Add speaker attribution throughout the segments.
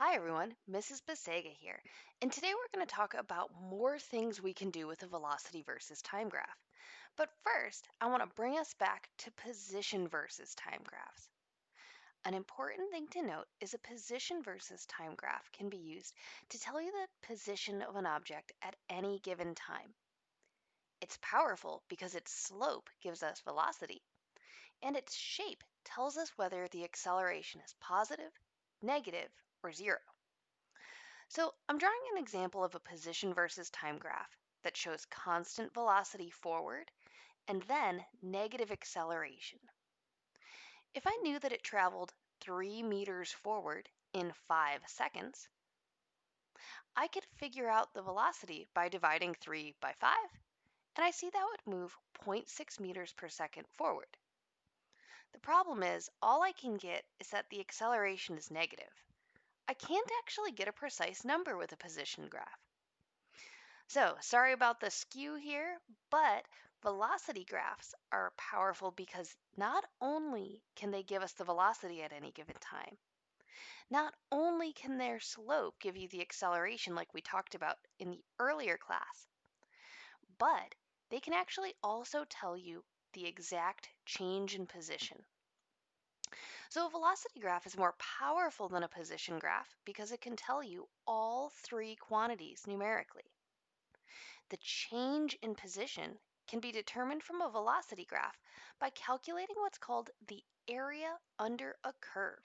Speaker 1: Hi everyone, Mrs. Basega here, and today we're going to talk about more things we can do with a velocity versus time graph. But first, I want to bring us back to position versus time graphs. An important thing to note is a position versus time graph can be used to tell you the position of an object at any given time. It's powerful because its slope gives us velocity, and its shape tells us whether the acceleration is positive, negative, or zero. So I'm drawing an example of a position versus time graph that shows constant velocity forward and then negative acceleration. If I knew that it traveled 3 meters forward in 5 seconds, I could figure out the velocity by dividing 3 by 5, and I see that would move 0.6 meters per second forward. The problem is, all I can get is that the acceleration is negative. I can't actually get a precise number with a position graph. So, sorry about the skew here, but velocity graphs are powerful because not only can they give us the velocity at any given time, not only can their slope give you the acceleration like we talked about in the earlier class, but they can actually also tell you the exact change in position. So a velocity graph is more powerful than a position graph because it can tell you all three quantities numerically. The change in position can be determined from a velocity graph by calculating what's called the area under a curve.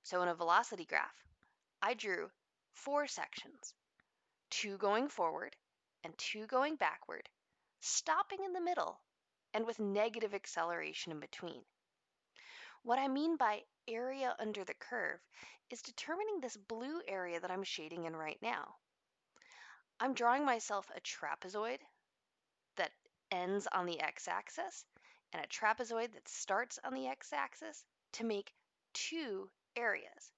Speaker 1: So in a velocity graph, I drew 4 sections, 2 going forward and 2 going backward, stopping in the middle and with negative acceleration in between. What I mean by area under the curve is determining this blue area that I'm shading in right now. I'm drawing myself a trapezoid that ends on the x-axis and a trapezoid that starts on the x-axis to make two areas.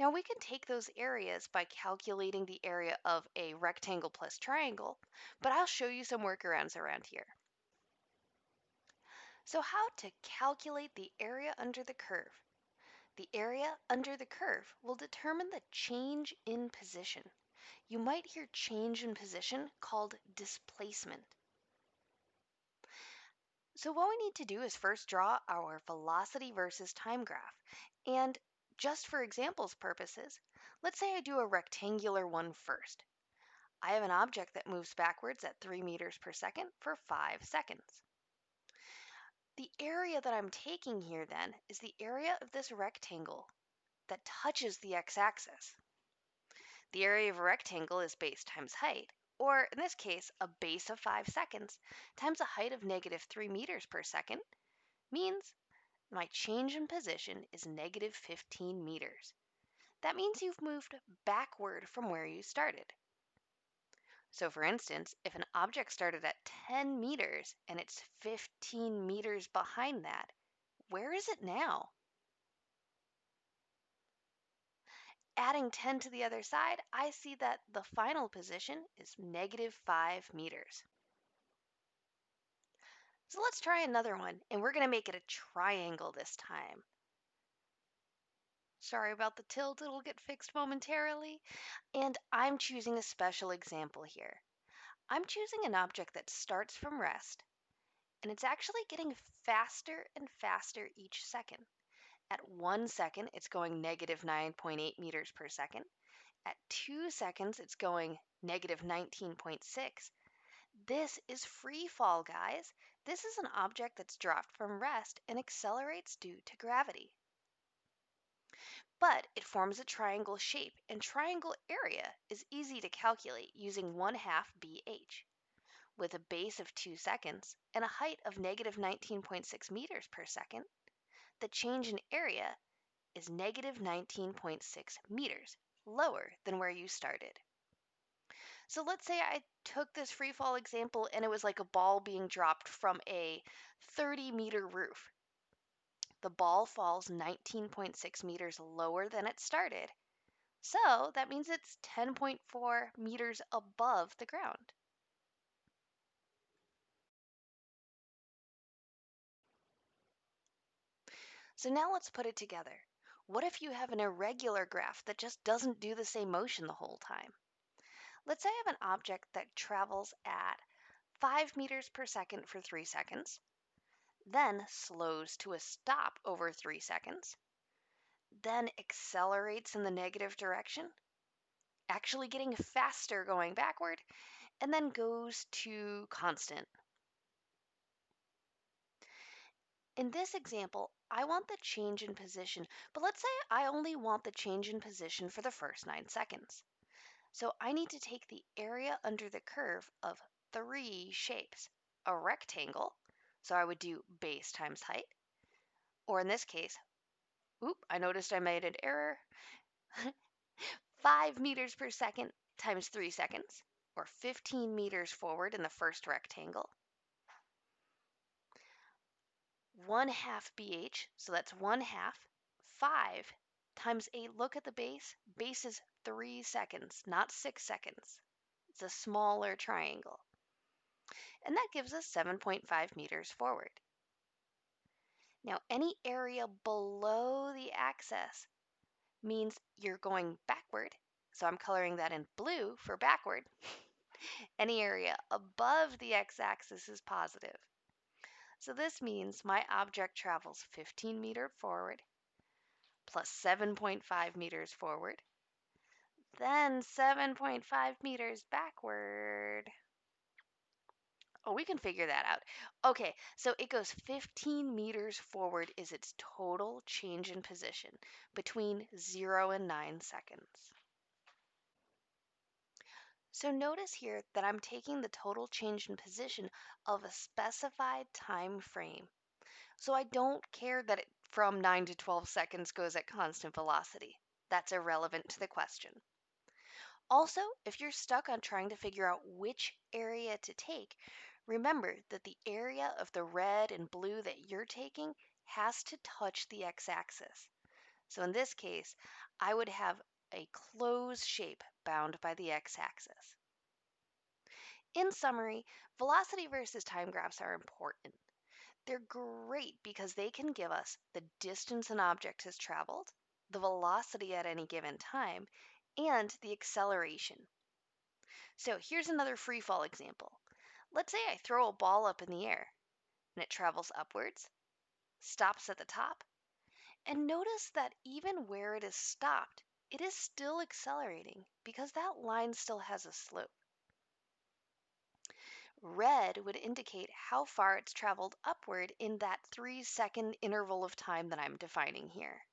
Speaker 1: Now we can take those areas by calculating the area of a rectangle plus triangle, but I'll show you some workarounds around here. So how to calculate the area under the curve? The area under the curve will determine the change in position. You might hear change in position called displacement. So what we need to do is first draw our velocity versus time graph. And just for examples purposes, let's say I do a rectangular one first. I have an object that moves backwards at 3 meters per second for 5 seconds. The area that I'm taking here then is the area of this rectangle that touches the x-axis. The area of a rectangle is base times height, or in this case, a base of 5 seconds times a height of negative 3 meters per second means my change in position is negative 15 meters. That means you've moved backward from where you started. So for instance, if an object started at 10 meters and it's 15 meters behind that, where is it now? Adding 10 to the other side, I see that the final position is negative 5 meters. So let's try another one, and we're going to make it a triangle this time. Sorry about the tilt, it'll get fixed momentarily. And I'm choosing a special example here. I'm choosing an object that starts from rest, and it's actually getting faster and faster each second. At 1 second, it's going negative 9.8 meters per second. At 2 seconds, it's going negative 19.6. This is free fall, guys. This is an object that's dropped from rest and accelerates due to gravity. But it forms a triangle shape, and triangle area is easy to calculate using 1/2 BH. With a base of 2 seconds and a height of negative 19.6 meters per second, the change in area is negative 19.6 meters, lower than where you started. So let's say I took this free fall example and it was like a ball being dropped from a 30-meter roof. The ball falls 19.6 meters lower than it started. So that means it's 10.4 meters above the ground. So now let's put it together. What if you have an irregular graph that just doesn't do the same motion the whole time? Let's say I have an object that travels at 5 meters per second for 3 seconds, then slows to a stop over 3 seconds, then accelerates in the negative direction, actually getting faster going backward, and then goes to constant. In this example, I want the change in position, but let's say I only want the change in position for the first 9 seconds. So I need to take the area under the curve of 3 shapes. A rectangle, so I would do base times height, or in this case, I noticed I made an error, 5 meters per second times 3 seconds, or 15 meters forward in the first rectangle. 1/2 BH, so that's 1/2, 5 times a look at the base. Base is 3 seconds, not 6 seconds. It's a smaller triangle. And that gives us 7.5 meters forward. Now, any area below the axis means you're going backward. So I'm coloring that in blue for backward. Any area above the x-axis is positive. So this means my object travels 15 meters forward plus 7.5 meters forward, then 7.5 meters backward. Oh, we can figure that out. Okay, so it goes 15 meters forward is its total change in position between 0 and 9 seconds. So notice here that I'm taking the total change in position of a specified time frame. So I don't care that it from 9 to 12 seconds goes at constant velocity. That's irrelevant to the question. Also, if you're stuck on trying to figure out which area to take, remember that the area of the red and blue that you're taking has to touch the x-axis. So in this case, I would have a closed shape bound by the x-axis. In summary, velocity versus time graphs are important. They're great because they can give us the distance an object has traveled, the velocity at any given time, and the acceleration. So here's another free fall example. Let's say I throw a ball up in the air and it travels upwards, stops at the top, and notice that even where it is stopped, it is still accelerating because that line still has a slope. Red would indicate how far it's traveled upward in that 3-second interval of time that I'm defining here.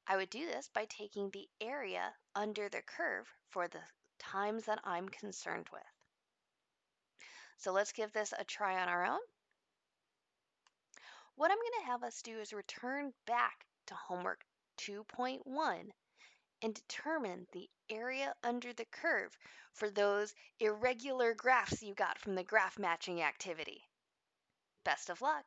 Speaker 1: I would do this by taking the area under the curve for the times that I'm concerned with. So let's give this a try on our own. What I'm going to have us do is return back to homework 2.1 and determine the area under the curve for those irregular graphs you got from the graph matching activity. Best of luck!